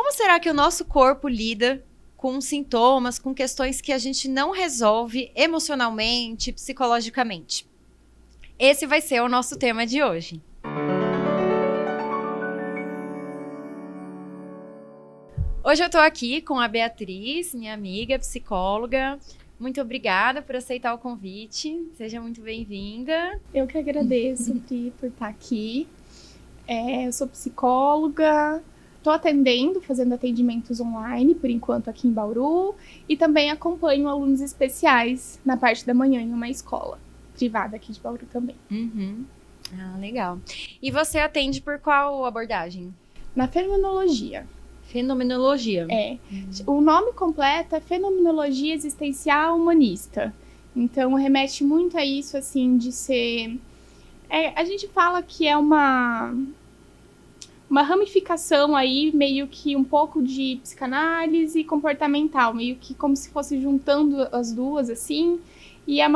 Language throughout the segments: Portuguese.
Como será que o nosso corpo lida com sintomas, com questões que a gente não resolve emocionalmente, psicologicamente? Esse vai ser o nosso tema de hoje. Hoje eu tô aqui com a Beatriz, minha amiga, psicóloga. Muito obrigada por aceitar o convite. Seja muito bem-vinda. Eu que agradeço, Pri, por estar aqui. Eu sou psicóloga, estou fazendo atendimentos online, por enquanto, aqui em Bauru. E também acompanho alunos especiais na parte da manhã em uma escola privada aqui de Bauru também. Ah, legal. E você atende por qual abordagem? Na fenomenologia. Fenomenologia. O nome completo é Fenomenologia Existencial Humanista. Então, remete muito a isso, assim, de ser... a gente fala que é uma ramificação aí, meio que um pouco de psicanálise comportamental, meio que como se fosse juntando as duas, assim. E é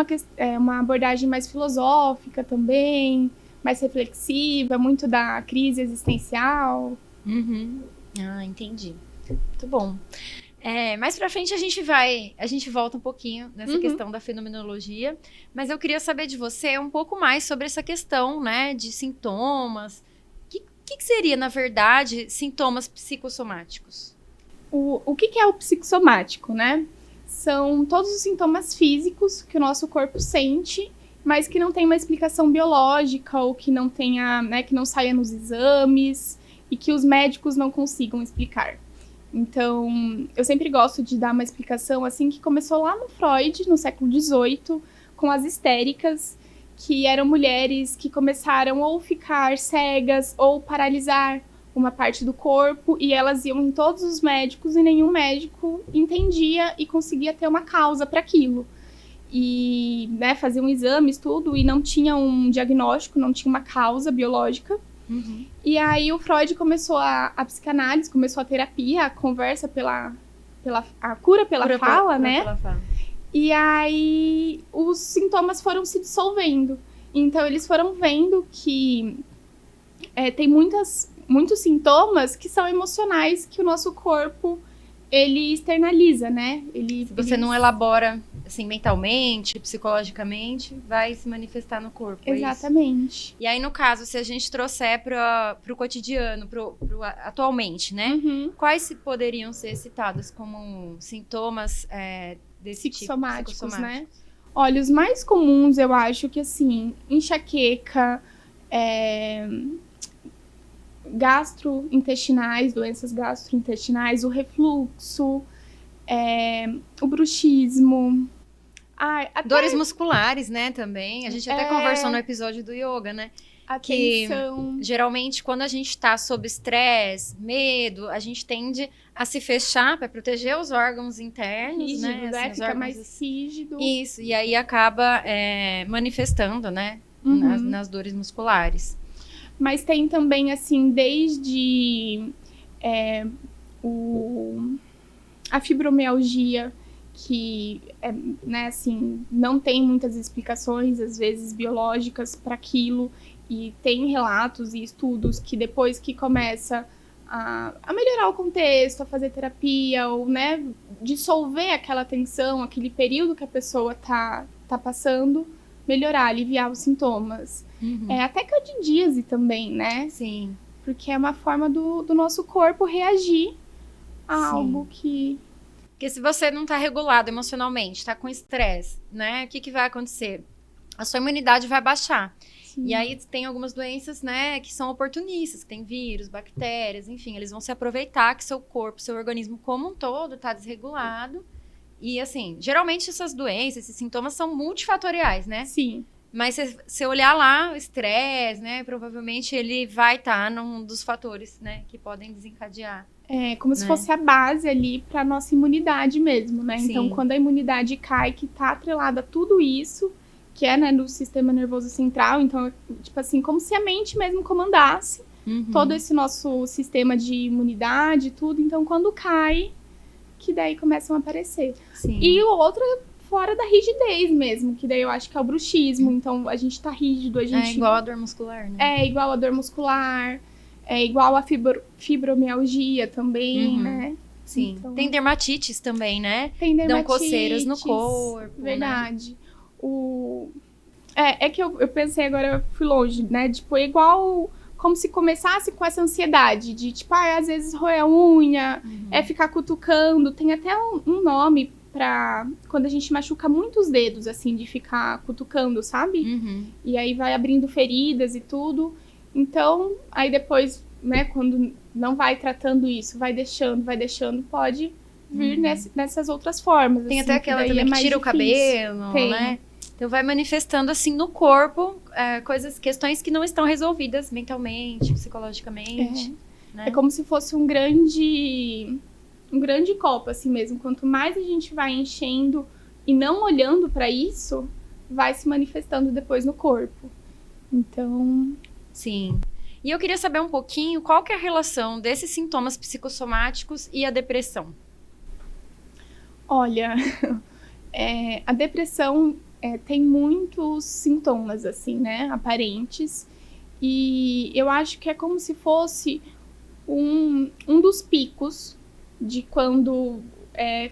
uma abordagem mais filosófica também, mais reflexiva, muito da crise existencial. Ah, entendi. Muito bom. Mais pra frente a gente volta um pouquinho nessa questão da fenomenologia, mas eu queria saber de você um pouco mais sobre essa questão, né, de sintomas. O que seria, na verdade, sintomas psicossomáticos? O que é o psicossomático, né? São todos os sintomas físicos que o nosso corpo sente, mas que não tem uma explicação biológica ou que não tenha, né, que não saia nos exames e que os médicos não consigam explicar. Então, eu sempre gosto de dar uma explicação assim que começou lá no Freud, no século XVIII, com as histéricas, que eram mulheres que começaram ou ficar cegas ou paralisar uma parte do corpo, e elas iam em todos os médicos e nenhum médico entendia e conseguia ter uma causa para aquilo. E, né, faziam exames, tudo, e não tinha um diagnóstico, não tinha uma causa biológica. E aí o Freud começou a psicanálise, começou a terapia, a conversa a cura pela fala, né? Pela fala. E aí os sintomas foram se dissolvendo. Então eles foram vendo que tem muitos sintomas que são emocionais que o nosso corpo ele externaliza, né? Se você não elabora assim, mentalmente, psicologicamente, vai se manifestar no corpo. Exatamente. E aí, no caso, se a gente trouxer para o cotidiano, pro atualmente, né? Quais poderiam ser citados como sintomas desse psicossomáticos, tipo? Né? Olha, os mais comuns, eu acho que, assim, enxaqueca, gastrointestinais, doenças gastrointestinais, o refluxo, o bruxismo. Dores musculares, né, também. A gente até conversou no episódio do yoga, né? Atenção. Que geralmente quando a gente tá sob estresse, medo, a gente tende a se fechar para proteger os órgãos internos, rígido, né? Assim, fica mais rígido. Isso, e aí acaba manifestando, né, nas dores musculares. Mas tem também, assim, desde a fibromialgia, que né, assim, não tem muitas explicações, às vezes, biológicas para aquilo. E tem relatos e estudos que depois que começa a melhorar o contexto, a fazer terapia, ou, né, dissolver aquela tensão, aquele período que a pessoa tá passando, melhorar, aliviar os sintomas. Até candidíase também, né? Sim. Porque é uma forma do nosso corpo reagir a algo que... Porque se você não tá regulado emocionalmente, tá com estresse, né? O que vai acontecer? A sua imunidade vai baixar. Sim. E aí tem algumas doenças, né, que são oportunistas, que tem vírus, bactérias, enfim, eles vão se aproveitar que seu corpo, seu organismo como um todo tá desregulado. E assim, geralmente essas doenças, esses sintomas são multifatoriais, né? Sim. Mas se você olhar lá, o estresse, né, provavelmente ele vai estar num dos fatores, né, que podem desencadear. Como se fosse a base ali para nossa imunidade mesmo, né? Sim. Então, quando a imunidade cai, que tá atrelada a tudo isso, que é, né, do sistema nervoso central, então, tipo assim, como se a mente mesmo comandasse todo esse nosso sistema de imunidade e tudo. Então, quando cai, que daí começam a aparecer. Sim. E o outro fora da rigidez mesmo, que daí eu acho que é o bruxismo. Então, a gente tá rígido, a gente... É igual a dor muscular, né? É igual a dor muscular. É igual a fibromialgia também, né? Sim. Então, tem dermatites também, né? tem dermatites. Dão coceiras no corpo. Verdade. Né? É que eu pensei agora, eu fui longe, né? Tipo, é igual como se começasse com essa ansiedade de, tipo, às vezes roer a unha, ficar cutucando. Tem até um nome pra quando a gente machuca muito os dedos, assim, de ficar cutucando, sabe? E aí vai abrindo feridas e tudo. Então, aí depois, né, quando não vai tratando isso, vai deixando, pode vir nessas outras formas. Tem assim, até aquela também que tira o cabelo, né? Então vai manifestando assim no corpo questões que não estão resolvidas mentalmente, psicologicamente. Né? É como se fosse um grande copo, assim mesmo. Quanto mais a gente vai enchendo e não olhando para isso, vai se manifestando depois no corpo. Então... Sim. E eu queria saber um pouquinho qual que é a relação desses sintomas psicossomáticos e a depressão. Olha, a depressão tem muitos sintomas, assim, né, aparentes. E eu acho que é como se fosse um dos picos de quando... É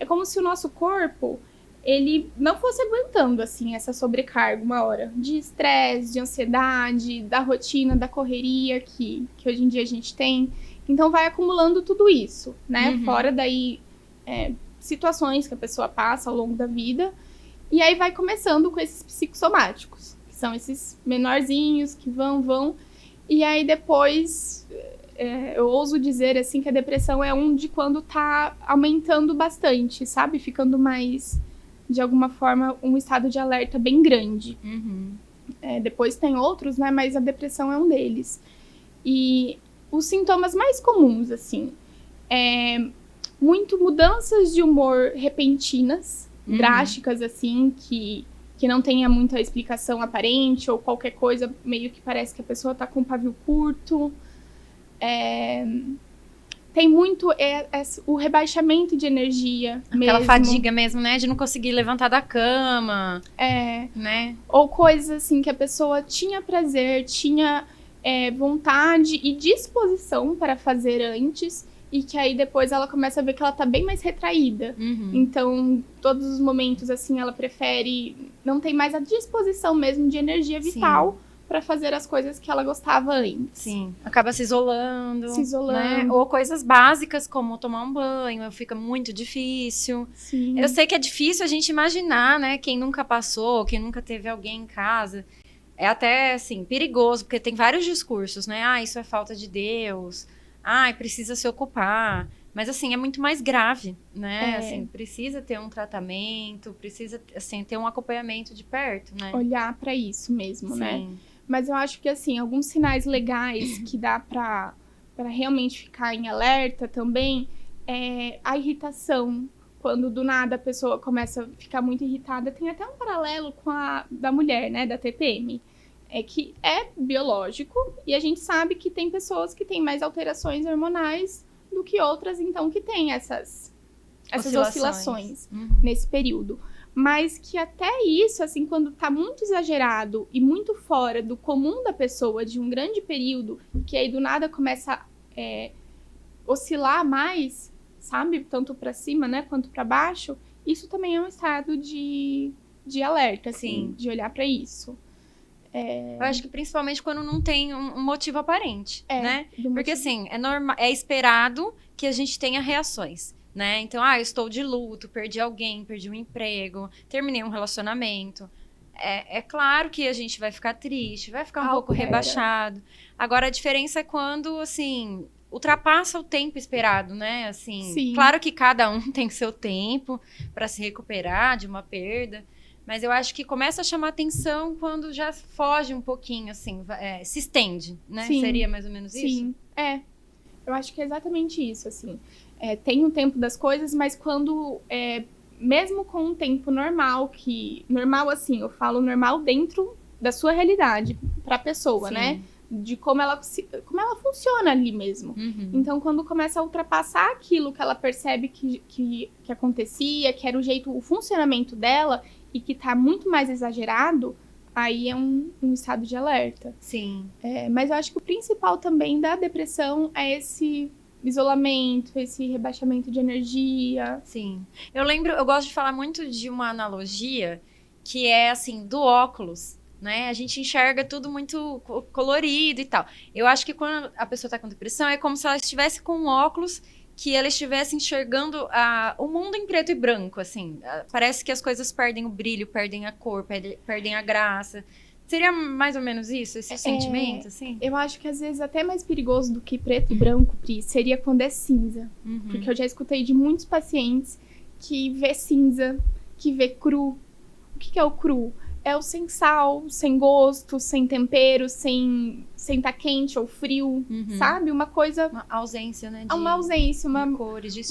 como se o nosso corpo, ele não fosse aguentando, assim, essa sobrecarga uma hora. De estresse, de ansiedade, da rotina, da correria que hoje em dia a gente tem. Então vai acumulando tudo isso, né? Fora daí situações que a pessoa passa ao longo da vida. E aí vai começando com esses psicossomáticos, que são esses menorzinhos que vão. E aí depois, eu ouso dizer assim que a depressão é de quando tá aumentando bastante, sabe? Ficando mais, de alguma forma, um estado de alerta bem grande. Depois tem outros, né? Mas a depressão é um deles. E os sintomas mais comuns, assim, muito mudanças de humor repentinas, drásticas, assim, que não tenha muita explicação aparente, ou qualquer coisa, meio que parece que a pessoa tá com pavio curto. Tem muito o rebaixamento de energia. Aquela fadiga mesmo, né? De não conseguir levantar da cama. Né? Ou coisas assim que a pessoa tinha prazer, tinha vontade e disposição para fazer antes, e que aí depois ela começa a ver que ela tá bem mais retraída. Então, todos os momentos, assim, ela prefere... Não tem mais a disposição mesmo de energia vital para fazer as coisas que ela gostava antes. Sim, acaba se isolando. Né? Ou coisas básicas, como tomar um banho, fica muito difícil. Sim. Eu sei que é difícil a gente imaginar, né? Quem nunca passou, quem nunca teve alguém em casa. É até, assim, perigoso, porque tem vários discursos, né? Isso é falta de Deus. Precisa se ocupar. Mas, assim, é muito mais grave, né? Assim, precisa ter um tratamento, precisa, assim, ter um acompanhamento de perto, né? Olhar para isso mesmo, né? Mas eu acho que, assim, alguns sinais legais que dá para realmente ficar em alerta também é a irritação. Quando, do nada, a pessoa começa a ficar muito irritada. Tem até um paralelo com a da mulher, né? Da TPM. Que é biológico, e a gente sabe que tem pessoas que têm mais alterações hormonais do que outras, então, que têm essas oscilações nesse período. Mas que até isso, assim, quando tá muito exagerado e muito fora do comum da pessoa, de um grande período, que aí do nada começa a oscilar mais, sabe? Tanto para cima, né, quanto para baixo, isso também é um estado de alerta, assim, de olhar para isso. Eu acho que principalmente quando não tem um motivo aparente, né? Porque, assim, é esperado que a gente tenha reações, né? Então, eu estou de luto, perdi alguém, perdi um emprego, terminei um relacionamento. É claro que a gente vai ficar triste, vai ficar um pouco rebaixado. Agora, a diferença é quando, assim, ultrapassa o tempo esperado, né? Assim, claro que cada um tem seu tempo para se recuperar de uma perda. Mas eu acho que começa a chamar atenção quando já foge um pouquinho, assim, se estende, né? Seria mais ou menos isso? Sim, eu acho que é exatamente isso, assim. Tem o tempo das coisas, mas quando, mesmo com um tempo normal, normal, assim, eu falo normal dentro da sua realidade, pra pessoa, né? De como ela funciona ali mesmo. Então, quando começa a ultrapassar aquilo que ela percebe que acontecia, que era o funcionamento dela, e que tá muito mais exagerado, aí é um estado de alerta. Sim. Mas eu acho que o principal também da depressão é esse isolamento, esse rebaixamento de energia. Sim. Eu gosto de falar muito de uma analogia que é assim, do óculos, né? A gente enxerga tudo muito colorido e tal. Eu acho que quando a pessoa tá com depressão, é como se ela estivesse com um óculos que ela estivesse enxergando o mundo em preto e branco, assim. Parece que as coisas perdem o brilho, perdem a cor, perdem a graça. Seria mais ou menos isso, esse sentimento, assim? Eu acho que às vezes até mais perigoso do que preto e branco, Pri, seria quando é cinza. Uhum. Porque eu já escutei de muitos pacientes que vê cinza, que vê cru. O que é o cru? É o sem sal, sem gosto, sem tempero, sem tá quente ou frio, sabe? Uma coisa... Uma ausência, né? Uma ausência, de cores, de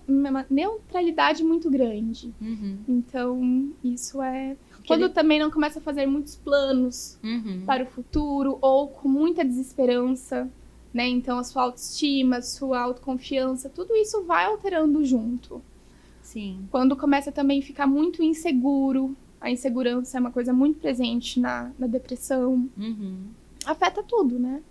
uma neutralidade muito grande. Uhum. Então, isso é... Quando também não começa a fazer muitos planos para o futuro, ou com muita desesperança, né? Então, a sua autoestima, a sua autoconfiança, tudo isso vai alterando junto. Sim. Quando começa também a ficar muito inseguro, a insegurança é uma coisa muito presente na depressão. Afeta tudo, né?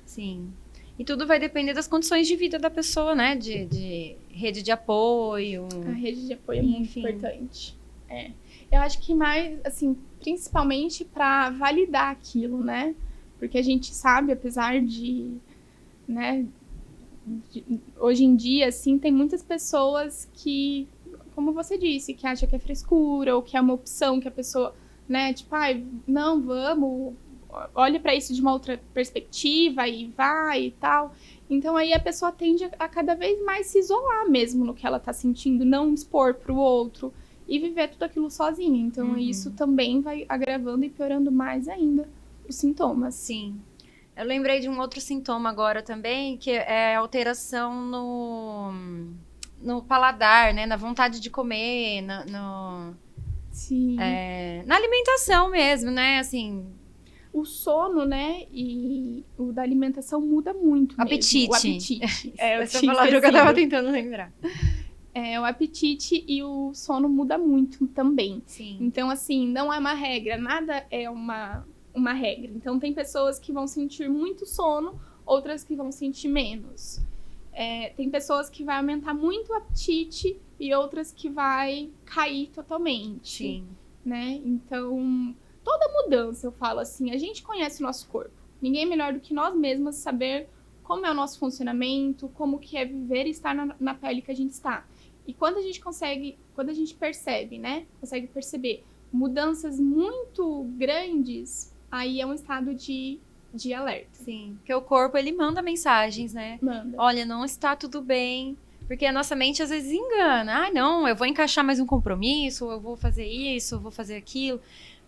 Sim. E tudo vai depender das condições de vida da pessoa, né? De rede de apoio. A rede de apoio é muito importante. Eu acho que mais, assim, principalmente para validar aquilo, né? Porque a gente sabe, apesar de, né, hoje em dia, assim, tem muitas pessoas que, como você disse, que acha que é frescura ou que é uma opção que a pessoa, né, tipo, não, vamos, olha para isso de uma outra perspectiva e vai e tal. Então aí a pessoa tende a cada vez mais se isolar mesmo no que ela tá sentindo, não expor pro outro e viver tudo aquilo sozinha. Então isso também vai agravando e piorando mais ainda os sintomas. Sim. Eu lembrei de um outro sintoma agora também, que é a alteração no paladar, né? Na vontade de comer, Sim. Na alimentação mesmo, né? Assim... O sono, né, e o da alimentação muda muito mesmo. Apetite. O apetite. Essa palavra que eu tava tentando lembrar. O apetite e o sono muda muito também. Sim. Então, assim, não é uma regra, nada é uma regra. Então, tem pessoas que vão sentir muito sono, outras que vão sentir menos. Tem pessoas que vai aumentar muito o apetite e outras que vai cair totalmente. Sim. Né? Então, toda mudança, eu falo assim, a gente conhece o nosso corpo. Ninguém é melhor do que nós mesmas saber como é o nosso funcionamento, como que é viver e estar na pele que a gente está. E quando a gente percebe, né? Consegue perceber mudanças muito grandes, aí é um estado de alerta. Sim, porque o corpo, ele manda mensagens, né? Manda. Olha, não está tudo bem. Porque a nossa mente às vezes engana. Não, eu vou encaixar mais um compromisso, eu vou fazer isso, eu vou fazer aquilo.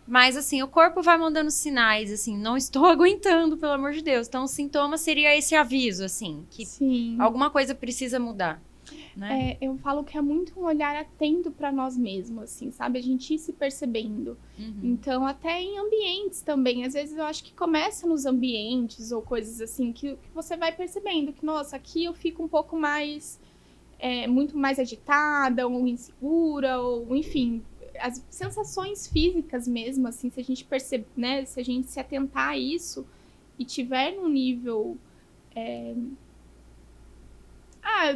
Mas, assim, o corpo vai mandando sinais, assim, não estou aguentando, pelo amor de Deus. Então, o sintoma seria esse aviso, assim, que alguma coisa precisa mudar. Né? Eu falo que é muito um olhar atento para nós mesmos, assim, sabe? A gente ir se percebendo. Então, até em ambientes também. Às vezes eu acho que começa nos ambientes ou coisas assim, que você vai percebendo que, nossa, aqui eu fico um pouco mais, muito mais agitada ou insegura, ou enfim, as sensações físicas mesmo, assim, se a gente perceber, né? Se a gente se atentar a isso e tiver num nível...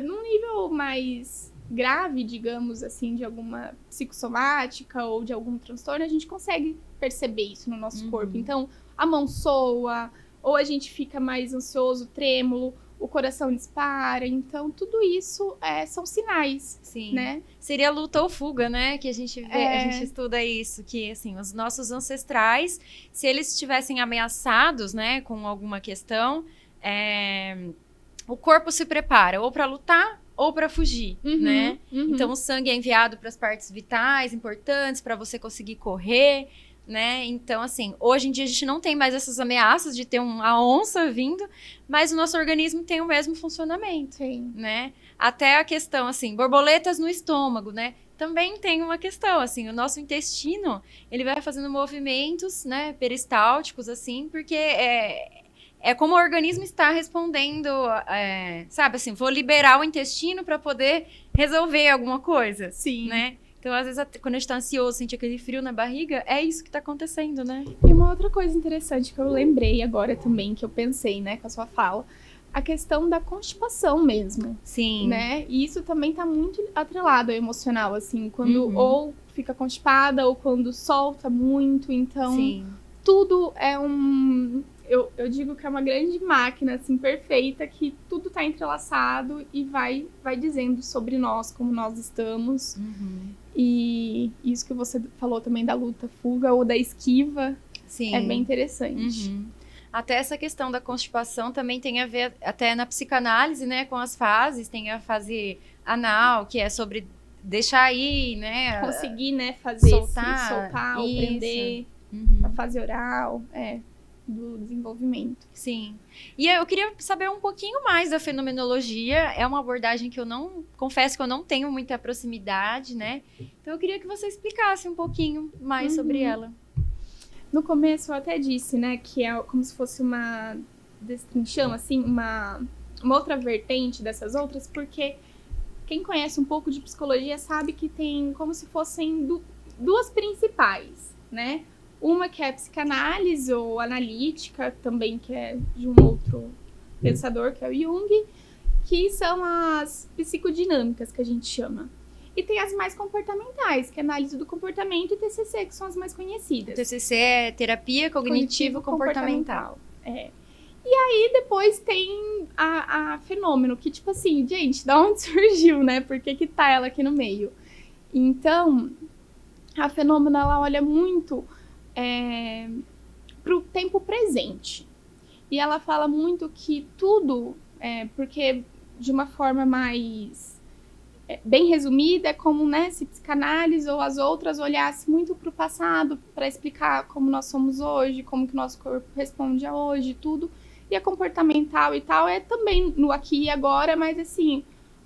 num nível mais grave, digamos assim, de alguma psicossomática ou de algum transtorno, a gente consegue perceber isso no nosso corpo. Então, a mão soa, ou a gente fica mais ansioso, trêmulo, o coração dispara. Então, tudo isso são sinais. Sim. Né? Seria luta ou fuga, né? Que a gente vê, a gente estuda isso, que assim, os nossos ancestrais, se eles estivessem ameaçados, né, com alguma questão, o corpo se prepara ou para lutar ou para fugir, né? Então, o sangue é enviado para as partes vitais importantes, para você conseguir correr, né? Então, assim, hoje em dia a gente não tem mais essas ameaças de ter a onça vindo, mas o nosso organismo tem o mesmo funcionamento, né? Até a questão, assim, borboletas no estômago, né? Também tem uma questão, assim, o nosso intestino, ele vai fazendo movimentos, né, peristálticos, assim, porque é como o organismo está respondendo, sabe, assim, vou liberar o intestino para poder resolver alguma coisa, Sim. né? Então, às vezes, quando a gente tá ansioso, sente aquele frio na barriga, é isso que tá acontecendo, né? E uma outra coisa interessante que eu lembrei agora também, que eu pensei, né, com a sua fala, a questão da constipação mesmo. Sim. Né? E isso também tá muito atrelado ao emocional, assim, quando ou fica constipada ou quando solta muito, então Sim. tudo é eu digo que é uma grande máquina, assim, perfeita, que tudo tá entrelaçado e vai dizendo sobre nós, como nós estamos. E isso que você falou também da luta-fuga ou da esquiva, Sim. é bem interessante. Até essa questão da constipação também tem a ver, até na psicanálise, né, com as fases. Tem a fase anal, que é sobre deixar ir, né? Conseguir, né, fazer soltar ou prender. A fase oral, do desenvolvimento. Sim. E eu queria saber um pouquinho mais da fenomenologia. É uma abordagem que confesso que eu não tenho muita proximidade, né? Então eu queria que você explicasse um pouquinho mais sobre ela. No começo eu até disse, né, que é como se fosse uma destrinchão, assim, uma outra vertente dessas outras, porque quem conhece um pouco de psicologia sabe que tem como se fossem duas principais, né? Uma que é a psicanálise ou analítica, também que é de um outro pensador, que é o Jung, que são as psicodinâmicas, que a gente chama. E tem as mais comportamentais, que é a análise do comportamento, e TCC, que são as mais conhecidas. TCC é terapia cognitivo-comportamental. É. E aí, depois tem a fenômeno, que tipo assim, gente, da onde surgiu, né? Por que tá ela aqui no meio? Então, a fenômeno, ela olha muito pro tempo presente. E ela fala muito que tudo, porque de uma forma mais bem resumida, é como, né, se psicanálise ou as outras olhasse muito para o passado para explicar como nós somos hoje, como que o nosso corpo responde a hoje, tudo. E a comportamental e tal é também no aqui e agora, mas assim,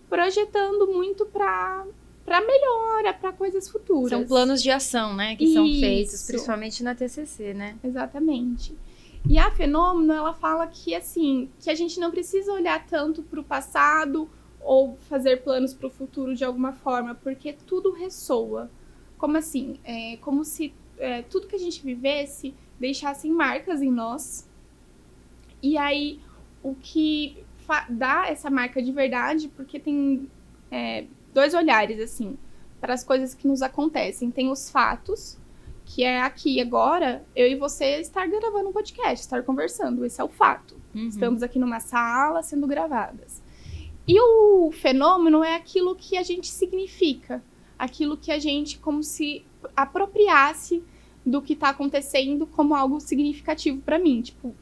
projetando muito para melhora, para coisas futuras. São planos de ação, né, que são feitos, principalmente na TCC, né? Exatamente. E a fenômeno, ela fala que, assim, que a gente não precisa olhar tanto para o passado ou fazer planos para o futuro de alguma forma, porque tudo ressoa. Como assim? É como se tudo que a gente vivesse deixassem marcas em nós. E aí, o que dá essa marca de verdade, porque tem dois olhares, assim, para as coisas que nos acontecem. Tem os fatos, que é aqui agora, eu e você estar gravando um podcast, estar conversando. Esse é o fato. Estamos aqui numa sala sendo gravadas. E o fenômeno é aquilo que a gente significa, aquilo que a gente como se apropriasse do que está acontecendo como algo significativo para mim. Tipo,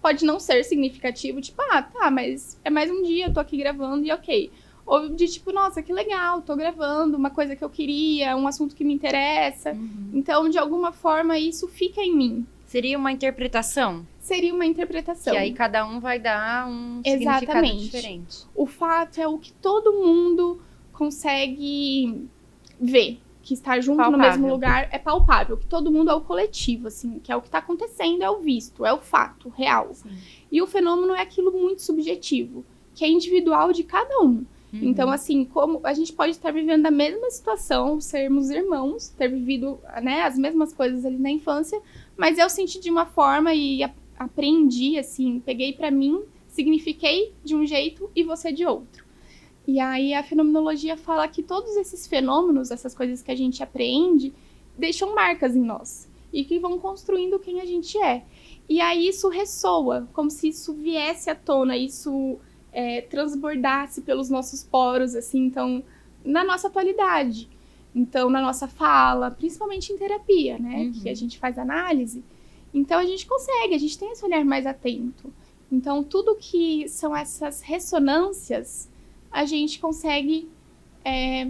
pode não ser significativo, tipo, tá, mas é mais um dia, eu tô aqui gravando e ok. Ou de tipo, nossa, que legal, tô gravando uma coisa que eu queria, um assunto que me interessa. Então, de alguma forma, isso fica em mim. Seria uma interpretação? Seria uma interpretação. E aí cada um vai dar um significado diferente. O fato é o que todo mundo consegue ver. Que estar junto no mesmo lugar é palpável. Que todo mundo é o coletivo, assim. Que é o que está acontecendo, é o visto, é o fato real. Sim. E o fenômeno é aquilo muito subjetivo. Que é individual de cada um. Então, assim, como a gente pode estar vivendo a mesma situação, sermos irmãos, ter vivido, né, as mesmas coisas ali na infância, mas eu senti de uma forma e aprendi, assim, peguei pra mim, signifiquei de um jeito e você de outro. E aí a fenomenologia fala que todos esses fenômenos, essas coisas que a gente aprende, deixam marcas em nós e que vão construindo quem a gente é. E aí isso ressoa, como se isso viesse à tona, isso transbordasse pelos nossos poros, assim, então, na nossa atualidade. Então, na nossa fala, principalmente em terapia, né? Que a gente faz análise. Então, a gente consegue, a gente tem esse olhar mais atento. Então, tudo que são essas ressonâncias, a gente consegue...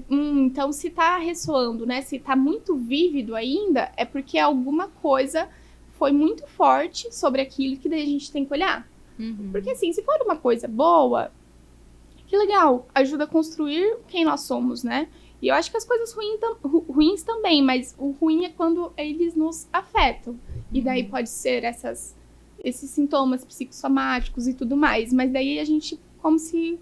então, se tá ressoando, né? Se tá muito vívido ainda, é porque alguma coisa foi muito forte sobre aquilo que daí a gente tem que olhar. Porque, assim, se for uma coisa boa, que legal, ajuda a construir quem nós somos, né? E eu acho que as coisas ruins também, mas o ruim é quando eles nos afetam. E daí pode ser esses sintomas psicossomáticos e tudo mais. Mas daí a gente, como se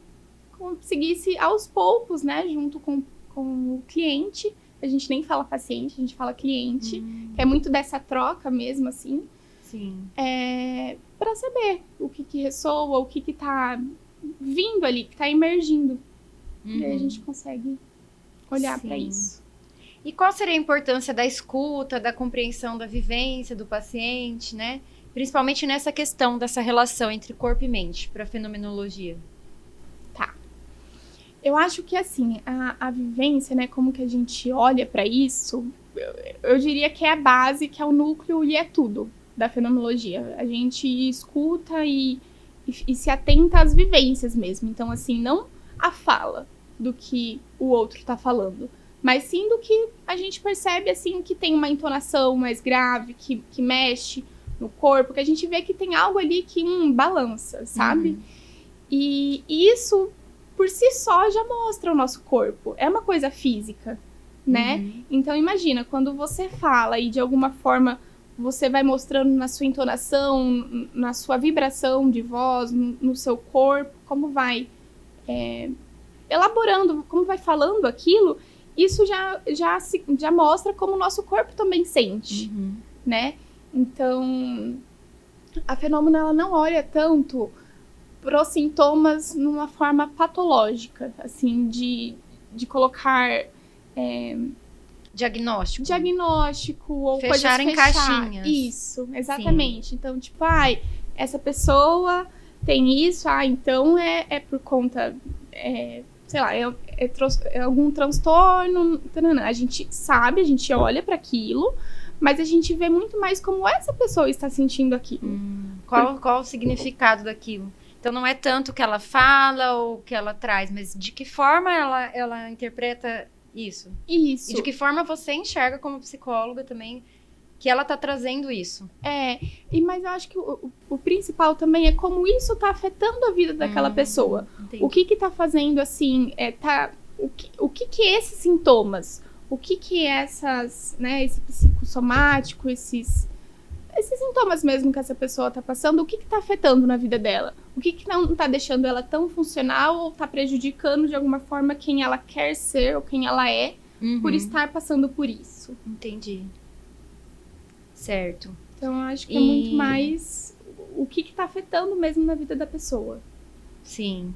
conseguisse, aos poucos, né, junto com o cliente, A gente nem fala paciente, a gente fala cliente, que é muito dessa troca mesmo, assim. Sim. Para saber o que ressoa, o que tá vindo ali, que tá emergindo. E aí a gente consegue olhar para isso. E qual seria a importância da escuta, da compreensão da vivência do paciente, né? Principalmente nessa questão dessa relação entre corpo e mente para a fenomenologia. Tá. Eu acho que, assim, a vivência, né, como que a gente olha para isso, eu diria que é a base, que é o núcleo e é tudo da fenomenologia. A gente escuta e se atenta às vivências mesmo. Então, assim, não a fala do que o outro tá falando, mas sim do que a gente percebe, assim, que tem uma entonação mais grave, que mexe no corpo, que a gente vê que tem algo ali que balança, sabe? E isso, por si só, já mostra o nosso corpo. É uma coisa física, né? Então, imagina, quando você fala e, de alguma forma, você vai mostrando na sua entonação, na sua vibração de voz, no seu corpo, como vai elaborando, como vai falando aquilo, isso já mostra como o nosso corpo também sente, né? Então, a fenômeno, ela não olha tanto para os sintomas numa forma patológica, assim, de colocar... Diagnóstico ou fechar em caixinhas. Isso, exatamente. Sim. Então, tipo, essa pessoa tem isso, então é por conta, sei lá, é algum transtorno. A gente sabe, a gente olha para aquilo, mas a gente vê muito mais como essa pessoa está sentindo aquilo. Qual o significado daquilo? Então, não é tanto o que ela fala ou o que ela traz, mas de que forma ela interpreta isso. E de que forma você enxerga como psicóloga também que ela tá trazendo isso. Mas eu acho que o principal também é como isso tá afetando a vida daquela pessoa. Entendi. O que tá fazendo, assim, o que é esses sintomas? O que é essas, né, esse psicossomático, esses sintomas mesmo que essa pessoa tá passando, o que tá afetando na vida dela? O que não tá deixando ela tão funcional ou tá prejudicando de alguma forma quem ela quer ser ou quem ela é por estar passando por isso. Entendi. Certo. Então, eu acho que é muito mais o que tá afetando mesmo na vida da pessoa. Sim.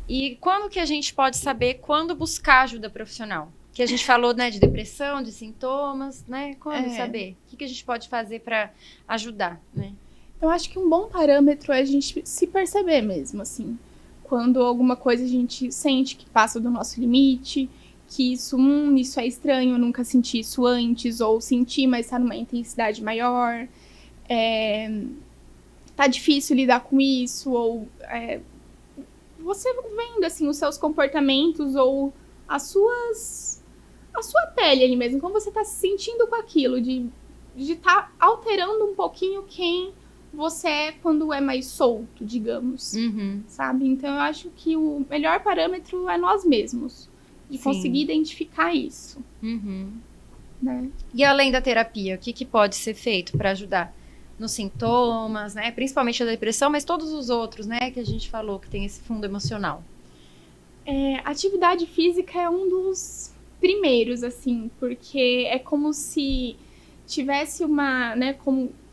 E quando que a gente pode saber quando buscar ajuda profissional? Que a gente falou, né, de depressão, de sintomas, né? Quando saber? O que a gente pode fazer para ajudar, né? Eu acho que um bom parâmetro é a gente se perceber mesmo, assim. Quando alguma coisa a gente sente que passa do nosso limite, que isso é estranho, eu nunca senti isso antes, ou senti, mas tá numa intensidade maior. Tá difícil lidar com isso, ou você vendo, assim, os seus comportamentos ou a sua pele ali mesmo, como você tá se sentindo com aquilo, de tá alterando um pouquinho quem você é quando é mais solto, digamos, sabe? Então, eu acho que o melhor parâmetro é nós mesmos, de conseguir identificar isso. Né? E além da terapia, o que pode ser feito para ajudar nos sintomas, né? Principalmente a depressão, mas todos os outros, né? Que a gente falou que tem esse fundo emocional. Atividade física é um dos primeiros, assim, porque é como se tivesse uma, né,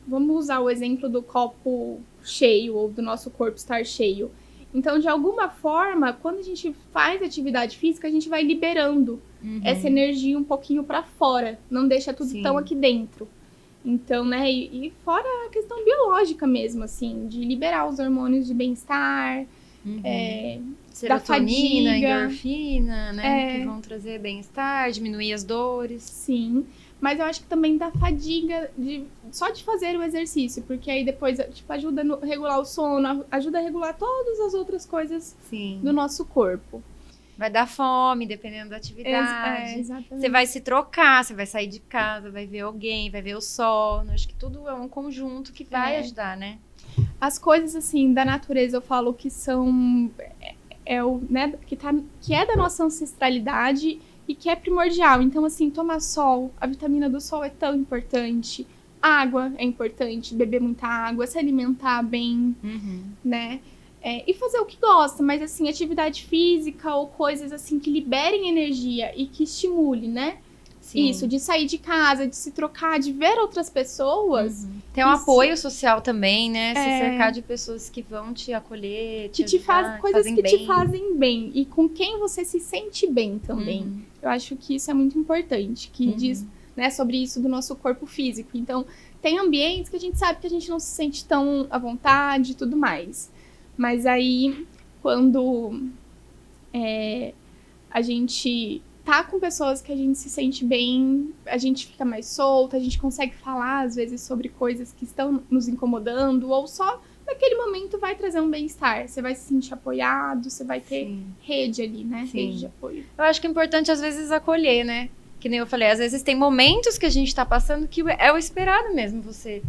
vamos usar o exemplo do copo cheio ou do nosso corpo estar cheio. Então, de alguma forma, quando a gente faz atividade física, a gente vai liberando essa energia um pouquinho para fora, não deixa tudo tão aqui dentro. Então, né, e fora a questão biológica mesmo, assim, de liberar os hormônios de bem-estar, da serotonina, fadiga, endorfina, né? Que vão trazer bem-estar, diminuir as dores. Sim, mas eu acho que também da fadiga só de fazer o exercício, porque aí depois, tipo, ajuda a regular o sono, ajuda a regular todas as outras coisas do nosso corpo. Vai dar fome, dependendo da atividade. Exatamente. Você vai se trocar, você vai sair de casa, vai ver alguém, vai ver o sol. Eu acho que tudo é um conjunto que vai ajudar, né? As coisas, assim, da natureza, eu falo que são... né, que é da nossa ancestralidade e que é primordial. Então, assim, tomar sol, a vitamina do sol é tão importante. Água é importante, beber muita água, se alimentar bem, né? E fazer o que gosta, mas, assim, atividade física ou coisas, assim, que liberem energia e que estimule, né? Sim. Isso, de sair de casa, de se trocar, de ver outras pessoas. Tem um Isso. apoio social também, né? Se cercar de pessoas que vão te acolher, Que te te faz ajudar, coisas fazem que bem. te fazem bem. E com quem você se sente bem também. Eu acho que isso é muito importante. Que diz, né, sobre isso do nosso corpo físico. Então, tem ambientes que a gente sabe que a gente não se sente tão à vontade e tudo mais. Mas aí, quando a gente tá com pessoas que a gente se sente bem, a gente fica mais solta, a gente consegue falar, às vezes, sobre coisas que estão nos incomodando, ou só naquele momento vai trazer um bem-estar. Você vai se sentir apoiado, você vai ter rede ali, né? Sim. Rede de apoio. Eu acho que é importante, às vezes, acolher, né? Que nem eu falei, às vezes tem momentos que a gente tá passando que é o esperado mesmo, você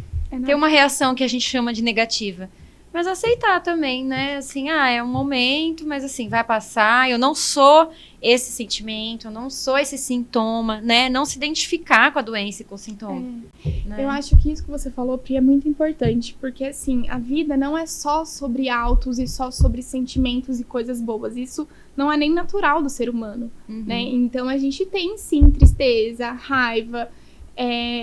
ter uma reação que a gente chama de negativa. Mas aceitar também, né? Assim, é um momento, mas assim, vai passar. Eu não sou esse sentimento, eu não sou esse sintoma, né? Não se identificar com a doença e com o sintoma. Né? Eu acho que isso que você falou, Pri, é muito importante. Porque, assim, a vida não é só sobre altos e só sobre sentimentos e coisas boas. Isso não é nem natural do ser humano, né? Então, a gente tem, sim, tristeza, raiva,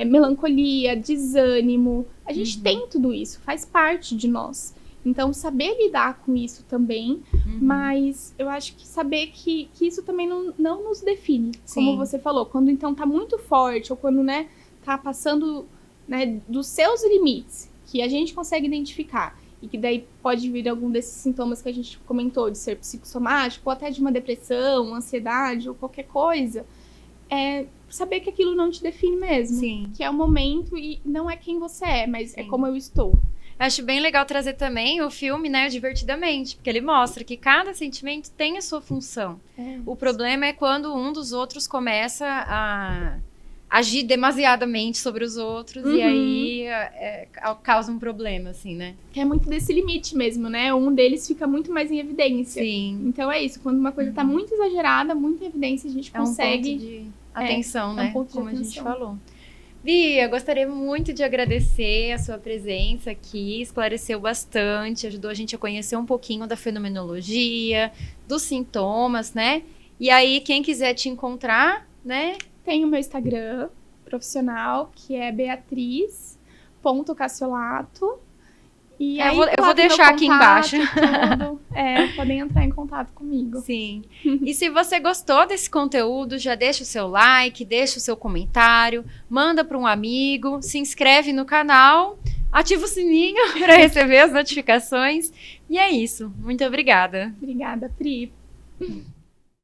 melancolia, desânimo. A gente tem tudo isso, faz parte de nós. Então, saber lidar com isso também, mas eu acho que saber que isso também não nos define, como você falou. Quando, então, tá muito forte, ou quando, né, tá passando, né, dos seus limites, que a gente consegue identificar, e que daí pode vir algum desses sintomas que a gente comentou, de ser psicossomático, ou até de uma depressão, ansiedade, ou qualquer coisa, saber que aquilo não te define mesmo. Sim. Que é o momento e não é quem você é, mas é como eu estou. Eu acho bem legal trazer também o filme, né, Divertidamente, porque ele mostra que cada sentimento tem a sua função. O problema é quando um dos outros começa a agir demasiadamente sobre os outros e aí causa um problema, assim, né? Que é muito desse limite mesmo, né? Um deles fica muito mais em evidência. Sim. Então é isso, quando uma coisa tá muito exagerada, muito em evidência, a gente consegue... um ponto de atenção, né? Um ponto de como atenção. A gente falou. Bia, gostaria muito de agradecer a sua presença aqui, esclareceu bastante, ajudou a gente a conhecer um pouquinho da fenomenologia, dos sintomas, né? E aí, quem quiser te encontrar, né? Tem o meu Instagram profissional, que é beatriz.cassiolato. E aí, eu vou deixar aqui embaixo. Podem entrar em contato comigo. Sim. E se você gostou desse conteúdo, já deixa o seu like, deixa o seu comentário, manda para um amigo, se inscreve no canal, ativa o sininho para receber as notificações. E é isso. Muito obrigada. Obrigada, Pri.